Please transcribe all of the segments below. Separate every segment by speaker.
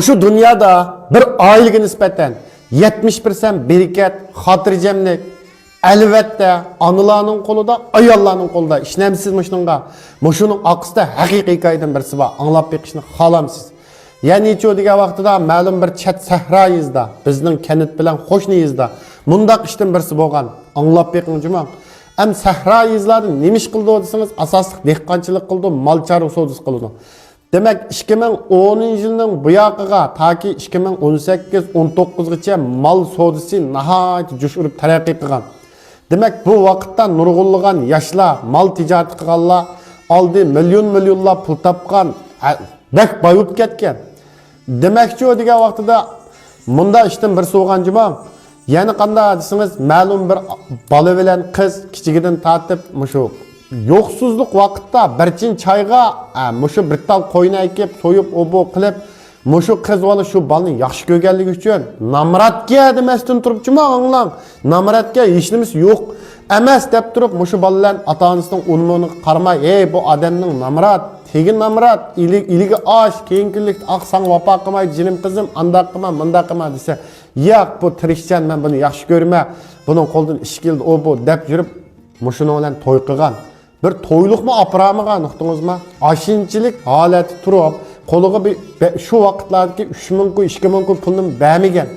Speaker 1: Şu dünyada bir ailege nispeten 70% beriket, hatırcemlik, elbette anılarının kolunda, ayallarının kolunda işlemsiz şununga. Şunun aksida haqiqiy hikoyadan birisi var. Anlap bekishni xohlamsiz. Yani hiç o diye vaqtida ma'lum bir chet sahrayizda, bizning kenit bilan qo'shniyizda mundaq ishdan birisi bo'lgan. Anlap beqinjimang. Am sahrayizlarni nima ish qildi desangiz, asosli dehqonchilik qildi, mol chorva savdosi qildi. Demek 2010 yılının bu yakıga ta ki 2018-19'gacha mal savdosi nahayat jush urib taraqqiy qilgan. Demek bu vaqtda nurg'unlagan yoshlar mal ticareti qilganlar oldi millionlab pul topgan, bek boyib ketgan. Demakchi o degan vaqtida munda ishdan bir so'g'anjima, yana qanday desangiz, ma'lum bir bola bilan qiz kichigidan tortib mushu yo'qsizlik vaqtda birchin choyga mushu bir tal qo'yni ekib, so'yib, obo qilib, mushu qiz bola shu balni yaxshi ko'rganligi uchun namratga demasdan turibchimi anglang. Namratga hech nimasi yo'q emas deb turib, mushu bolalar ota-onasining unumini qaramay, "Ey bu odamning namrat, tegin namrat, iligi osh, keyin kunlik aqsan vafo qilmay, jinim qizim, andaq qilma, mundaq qilma" desa, "Yo'q, bu tirishchan, men buni yaxshi ko'rma, buning qo'ldan ish keldi, o bu" deb yurib, mushuni bilan to'y qilgan. Bir to'yliqmi apramıgan uqdingizmi? Ashinchilik holati turib, qo'liga shu vaqtlardagi 3000 ku 2000 ku pulni bermagan.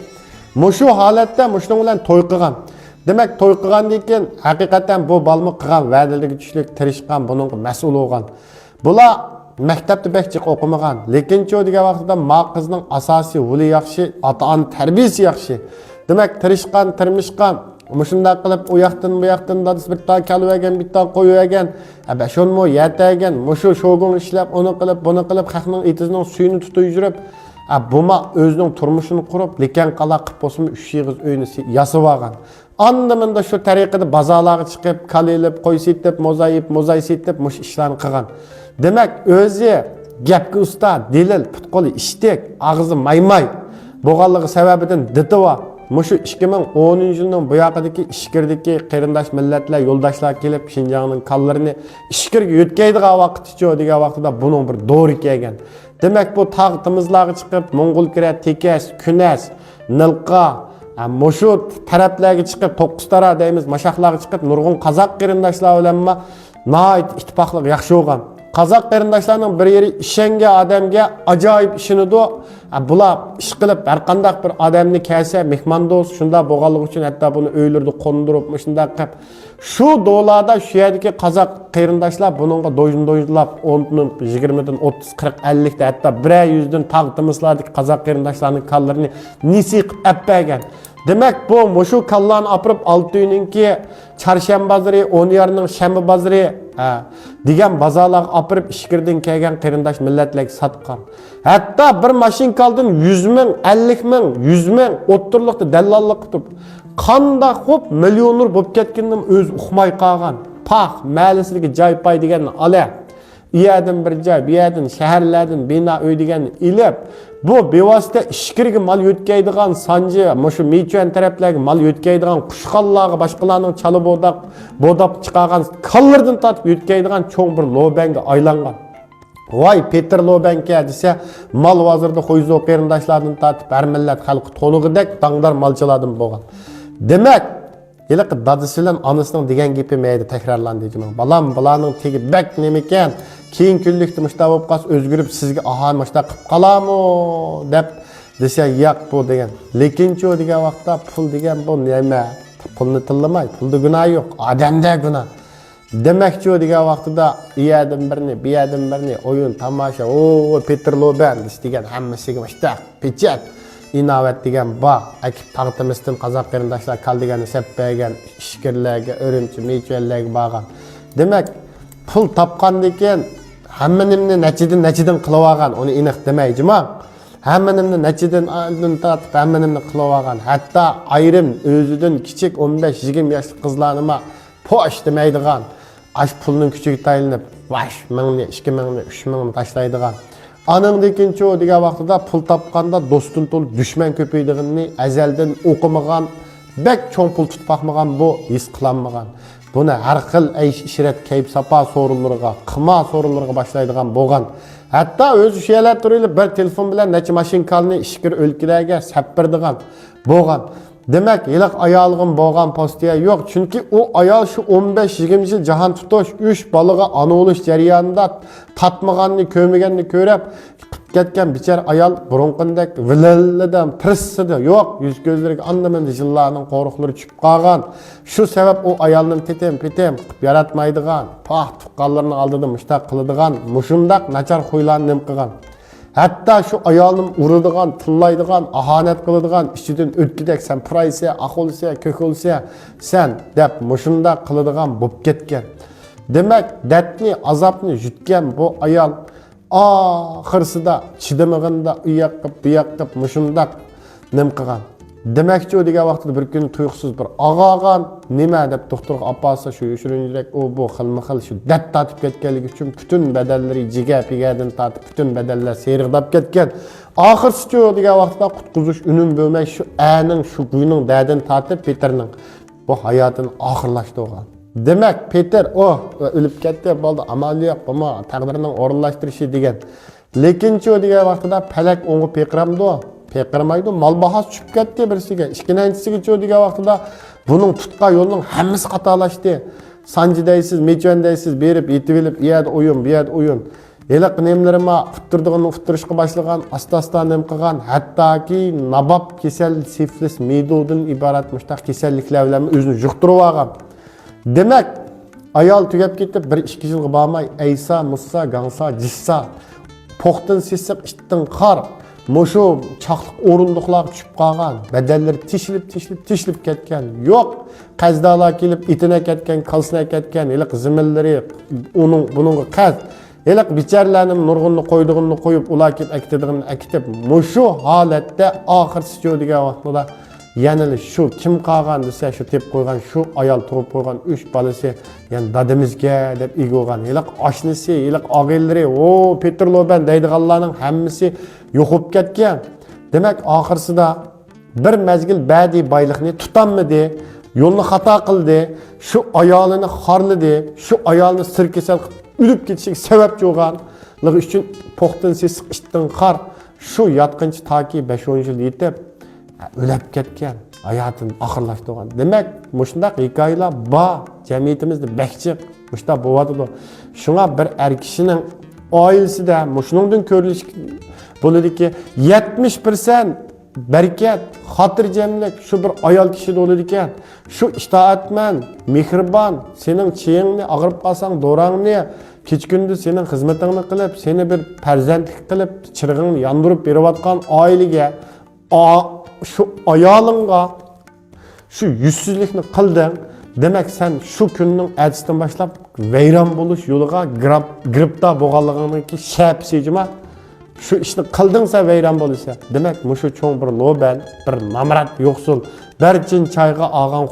Speaker 1: Mushu holatda mushning bilan to'y qilgan. Demak, to'y qilgandan keyin haqiqatan bu balmi qilgan va'daligi tushlik tirishgan, buning mas'ul bo'lgan. Bular maktabda bekchiq o'qimagan, lekin chu degan vaqtida ma qizning asosiy yo'li yaxshi, ota-ona tarbiyasi yaxshi. Demak, tirishgan, tirmishgan Muşunda qilib u yoqdan bu yoqdan dadis bitta kalib egan, bitta qo'yib egan, shunmo yatagan, mushu shogun ishlab, uni qilib, buni qilib, xalqning etining suyini tutib yurib, buma o'zining turmushini qurib, lekin qala qilib bo'lsin 3 yig'iz uyni yasab olgan. Andamında shu tariqada bozorlarga chiqib, kalilib, qo'y setib, mozay setib, mush ishlarni qilgan. Demak, o'zi gapga usta, delil, putqoli ishtek, og'zi maymay bo'lganligi sababidan ditiva. Mushu 2010 yılının bu yaqidagi ishkirdagi qarindosh millatlar, yo'ldoshlar kelib Xinjiangning qallarini ishkirga yo'tkaydigan vaqtcha degan vaqtida buning bir doğru kelgan. Demak, bu tog' timizlarga chiqib, Mo'ng'ulkira, Tekas, Kunas, Nilqa, mushu taraflarga chiqib, To'qqiztara deymiz, mashaqlarga chiqib, nurg'un qozoq qarindoshlar bilan nihoyat ittifoqlik yaxshi bo'lgan. Qozoq qarindoshlarning bir yeri ishongan odamga ajoyib ishinidu. Bular ish qilib, har qanday bir odamni kelsa, mehmondo'st shunda bo'lganligi uchun hatto buni uylarda qo'ndirib, shunda qilib, shu dolarda shu yerdagi qozoq qarindoshlar buningga do'yinlab 10 dan 20 dan 30 40 50 da hatto 100 dan taqdimizlardagi qozoq qarindoshlarning qallarini nisi qilib appagan. Demek bu mushu kallarni apirib Oltuyninki Çarşamba bazarı, Onyarning shanba bazarı degan bozorlarga apirib ishkirdan kelgan qarindosh millatlarga satgan. Hatto bir mashinkaldan 100 ming, 50 ming, 100 ming o'ttirliqda dallollik qilib, qanda xo'p millioner bo'lib ketgandim o'zi uqmay qolgan. Pax mahallasidagi joy pay deganni ala. İyadın bir joy, bu yerdan shaharlardan bino uy deganni ilib, bu bevosita ishkirga mal yo'tkaydigan sanji, mushu Michuan taraflarga mal yo'tkaydigan qushqonlarga boshqalarning chalib bodab chiqargan kallardan tortib yo'tkaydigan cho'ng bir lobanga aylangan. Voy Peter Lobanka desa, mal vazirda qo'yzo qarindoshlardan tortib har millat xalqi to'lig'idek tangdar malchilardan bo'lgan. Demak, yiliq dadisilan onasining degan gapi mayda takrorlandi deyman. Balam bularning tegi bak nima ekan? Keyin kunlikda mushta bo'lib qolsa o'zgarib sizga aha mushta qilib qolamo deb desa yo'q bu degan. Lekinchi degan vaqtda pul degan bu nima? Pulni tillamay, pulda gunoh yo'q, odamda gunoh. Demakchi degan vaqtida iyadim birni, o'yin, tomosha, o Peter Loban degan hammasiga mushta pechat inovat degan bor. Akib taqtimisdan qozoq qarindoshlar qal degan seppagan ishkirlarga, Urumchi, Michuanlarga borgan. Demak, pul topgandan keyin hammanimni nachidan qilib olgan, uni aniq demayjima. Hammanimni nachidan tortib, hammanimni qilib olgan. Hatto ayrim o'zidan kichik 15-20 yoshli qizlarni posh demaydigan, ash pulning kuchiga tayinib, vash mingni, 2000ni, 3000ni tashlaydigan. Anandan çoğu degan vaqtida pul topganda do'stin to'lib dushman ko'paydiganini azaldan o'qimagan, bek cho'ng pul tutpaqmagan bu his qilanmagan. Buni har xil aysh ishrat kayb sapa so'rinlarga, qima so'rinlarga boshlaydigan bo'lgan. Hatta öz şeyler turuyla bir telefon bilen neçe maşinkalını işkir ülkelerge sepirdigan boğan. Demek yılıq ayalığın boğan postiya yok. Çünkü o ayal şu 15-20 yıl jahan tutuş 3 balığa ana oluş jarayonida tatmaganını, kömegenini körep ketken biçer ayal burunqindek vilillidan pırssıdı. Yok, yüz gözleriga andamende jillarning qoruqlari tushib qolgan. Şu sebep o ayalning tetem-petem qilib yaratmaydigan, pah tuqqanlarning oldida mushtaq qiladigan, mushundaq nachar xo'ylarni nim qilgan. Hatta şu ayalının uğradıgan, tıllaydıgan, ahanet kılıdıgan, işçiden ötkidek sen pıraysa, ak olsa, kök olsa, sen dep muşunda kılıdıgan bop ketken. Demek dertni, azapni jütken bu ayal ahırsıda, çidemiginde uyakkıp, buyakkıp, muşundak nim kıgan. Demekçi o diye vaxtida bir gün tuyuqsuz bir ağağan nima deb doktorga apasa şu yuşurunjurek o bu xilma-xil şu dert tatib ketkenligi üçün bütün bedelleri jiga-pigadan tatib bütün bedeller seriqdap ketken. Ahirsi o diye vaxtida qutquzuş ünün bölmey şu äning şu guyning dadin tatib Peterning bu hayatını ahirlaştı olgan. Demek Peter o ölüp ketdi boldu amal yo'q buma taqdirining o'rinlashtirishi degan. Lekinchi o diye vaxtida palak o'ngi peqiramdi o. Pekirmaydı, mal bahası çıkıp gitti birisiga. İkincisigi çoğudiga vaxtida bunun tutqa yolunun hammasi qatalaştı. Sancı deysiz, meçen deysiz, berip, yetip elip, iyad oyun, biyad oyun. Eliq nemlerime fıttırdıqını fıttırışqa başlagan, asta-asta nem qilgan, hatta ki nabab kesel, siflis, meydudun ibarat müştaq kesellikler bilen özünü juqtırıp algan. Demek ayal tügep ketip, 1-2 yılga barmay, Eysa, Musa, Gansa, Cissa, poqtin sisiq, işittin qar, Moşu çaqlıq orunduqlar düşüp qalğan, bedelleri tişilip ketken. Yok, qazdalar kelip itine ketken, kalsına ketken, eliq zimilleri bunun qaz. Eliq biçerlerinin nurgununu koyduğunu koyup, ular kep ektidiğini ekitip, moşu halette ahirsi çoğu diye vaxtida yani şu kim qalğan dese, şu tep qoygan, şu ayal tuğup qoygan 3 balası, yani dadimizge dep igi olgan. Eliq aşnisi, eliq ağilleri, o Peterlo ben deydiğanlarının hemmisi yo'qib ketgan. Demek ahirsida bir mezgil badi bayliqni tutanmadi, yo'lni xato qildi, şu ayolini xorladi, şu ayolni sirkesal ülüp ketishga sababchi bo'lganligi uchun po'xtin sesiq ishdan qar şu yatqinchi taki 5-10 yil yetib o'lib ketgan, hayotini oxirlashdi olgan. Demak, mushundaq hikoyalar bor jamiyatimizda bekchi mushta bo'ladi. Shunga bir er kishining oilasida mushuningdan ko'rilish bo'ladiki 70% berkat, xotirjamlik şu bir ayol kishida bo'ladi ekan. Şu itoatman, mehribon, sening chiyingni og'rib qolsang, do'rangni kechkunda sening xizmatingni qilib, seni bir farzandlik qilib, chirig'ingni yondirib berayotgan oilaga, şu ayolingga şu yüzsüzlikni qilding. Demek sen şu kunning ertasidan boshlab vayron bo'lish yo'liga giribda bo'lganligingki shap sejima şu ishni qildingsa vayron bo'lsa. Demek mushu cho'ng bir lo'ban, bir namrat yo'qsul, barchin chayga olgan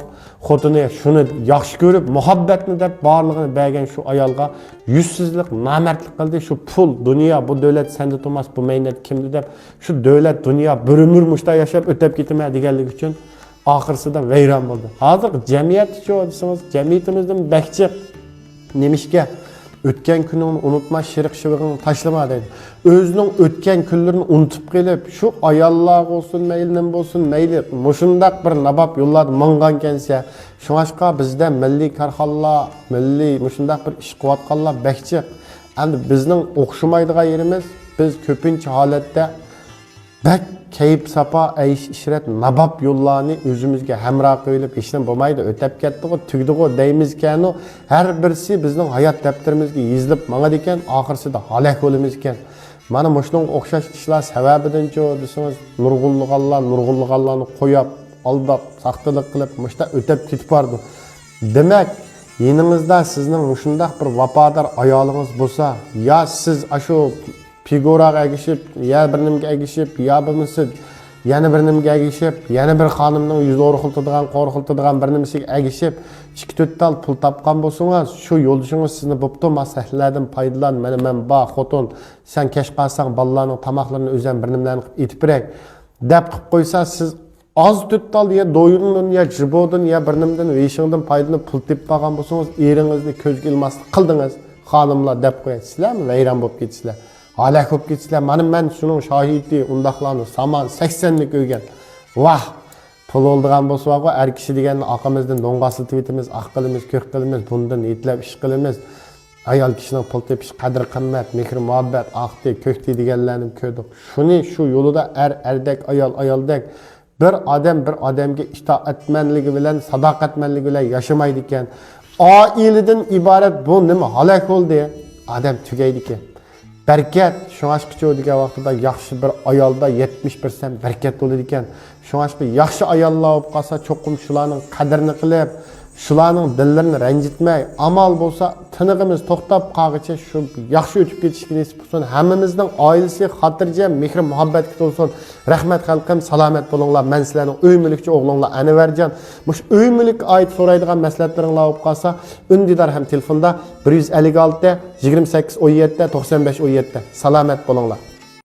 Speaker 1: xotini shuni yaxshi ko'rib, muhabbatni deb borlig'ini bergan şu ayolga yüzsizlik, namartlik qildi. Şu pul, dunyo, bu davlat senda to'mas, bu mehnat kimdi deb şu davlat, dunyo bir umr mushta yashab o'tib ketma deganlik uchun oxirsida vayron bo'ldi. Hozir jamiyat shu desangiz, jamiyatimizdan bakchi nemishga o'tgan kunini unutma, shirik shivig'ini tashlama deydi. O'zining o'tgan kunlarini unutib kelib, shu ayollar bo'lsin, mayli nim bo'lsin, mayli mushundaq bir nabab yo'llarni mang'an kelsa, shunga bizda milliy korxonlar, milliy mushundaq bir ish qilayotganlar bakchi. Endi bizning o'xshamaydigan yerimiz, biz ko'pincha holatda bak kayıp sapa, ayş işret, nabab yollarını özümüzge hemrah qo'yilib, işten bo'lmaydi, o'tib ketdi, tugdi deymizken o her birisi bizning hayot daftarimizga yezilib mangad ekan, oxirsida halak bo'lamiz ekan. Mana mushunga o'xshash ishlar sababidan-chi desangiz, nurg'unliqlarni qo'yib, aldab, saxtalik qilib, mushta o'tib ketib bordi. Demak, yeningizda sizning mushundaq bir vafodor ayolingiz bo'lsa, ya siz ashu figuraga egishib, ya bir nimga egishib, ya bo'lmasa yana bir nimga egishib, yana bir xonimning yuzi qo'rqiladigan bir nimasiga egishib, 2-4 tal pul topgan bo'lsangiz, shu yo'ldoshingiz sizni bo'pti, maslahatlardan foydalan, mana men ba xotin, sen kech qolsang bolalarning tomoqlarini o'zim bir nimlarni qilib etib beray deb qilib qo'ysa, siz az 4 tal ya doyundan ya jibodan ya bir nimdan veshingdan foydalanib pul tepib qolgan bo'lsangiz, eringizni ko'zga ilmaslik qildingiz, xonimlar deb qo'yasizlarmi? Vayron bo'lib ketisizlar. hala ko'p ketishlar. Mana men shuning shohidi, undaqlarni saman 80lik o'ygan. Vah! Pul oldigan bo'lsa var, er kishi deganni aqamizdan do'ng'asli tweetimiz, aqilimiz, ko'k qilimiz, bundan yetlab ish qilimiz. Ayol kishining pul tepish, qadr qimmat, mehr muhabbat, aqdi, ko'kdi deganlarni ko'rdik. Shuni shu yo'lida erdek, ayoldek bir odamga itoatmanligi bilan, sadoqatmanligi bilan yashamaydi ekan. Oiladan iborat bu nima halok bo'ldi? Odam tugaydi ekan. Berkat, şuңaşqıça degan vaqtida yaxshi bir ayolda 70% berkat bo'ladi ekan. Şuңaşqı yaxshi ayollar bo'lib qolsa, cho'qim shularning qadrini qilib, shularning dillarini ranjitmay, amal bo'lsa, tinig'imiz to'xtab qolguncha shu yaxshi o'tib ketishga nasib bo'lsin. Hammamizning oilasi xotirjam, mehr muhabbatga to'lsin. Rahmat xalqim, salomat bo'linglar. Men sizlarning uy mulkchi o'g'linglar Anvarjon. Mush uy mulk oid so'raydigan maslahatlaringlar bo'lib qolsa, undidor ham telefonda 156 28 17 95 17. Salomat bo'linglar.